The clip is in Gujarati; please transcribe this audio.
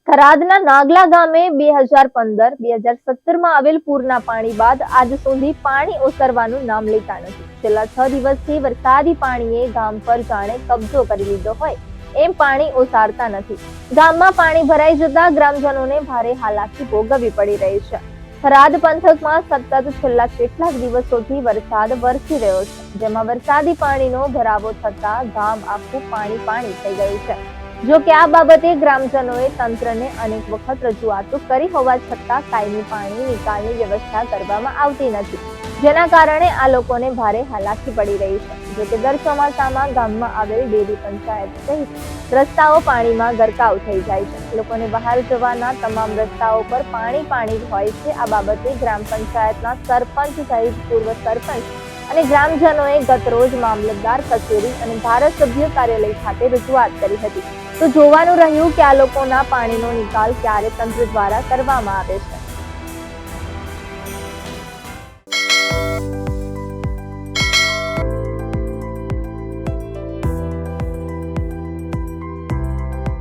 થરાદના નાગલા ગામે 2015-2017માં આવેલ પૂરના પાણી બાદ આજ સુધી પાણી ઓસરવાનું નામ લેતા નથી. છેલ્લા 6 દિવસથી વરસાદી પાણીએ ગામ પર જાણે કબજો કરી લીધો હોય એમ પાણી ઓસારતા નથી. ગામમાં પાણી ભરાઈ જતા ગ્રામજનોને ભારે હાલાકી ભોગવવી પડી રહી છે. થરાદ પંથકમાં સતત છેલ્લા કેટલાક દિવસોથી વરસાદ વરસી રહ્યો છે, જેમાં વરસાદી પાણીનો ભરાવો થતા ગામ આખું પાણી થઈ ગયું છે. જો કે આ બાબતે ગ્રામજનોએ તંત્રને અનેક વખત રજૂઆતો કરી હોવા છતાં કાયમી પાણી નિકાલની વ્યવસ્થા કરવામાં આવતી નથી, જેના કારણે આ લોકોને ભારે હાલાકી પડી રહી છે. જો કે દર ચોમાસામાં ગામમાં આવેલ ડેરી પંચાયત સહિત રસ્તાઓ પાણીમાં ગરકાવ થઈ જાય છે. લોકોને બહાર જવાના તમામ રસ્તાઓ પર પાણી જ હોય છે. આ બાબતે ગ્રામ પંચાયતના સરપંચ સહિત પૂર્વ સરપંચ અને ગ્રામજનોએ ગતરોજ મામલતદાર કચેરી અને ધારાસભ્ય કાર્યાલય ખાતે રજૂઆત કરી હતી. તો જોવાનું રહ્યું કે આ લોકોના પાણીનો નિકાલ ક્યારે તંત્ર દ્વારા કરવામાં આવે છે.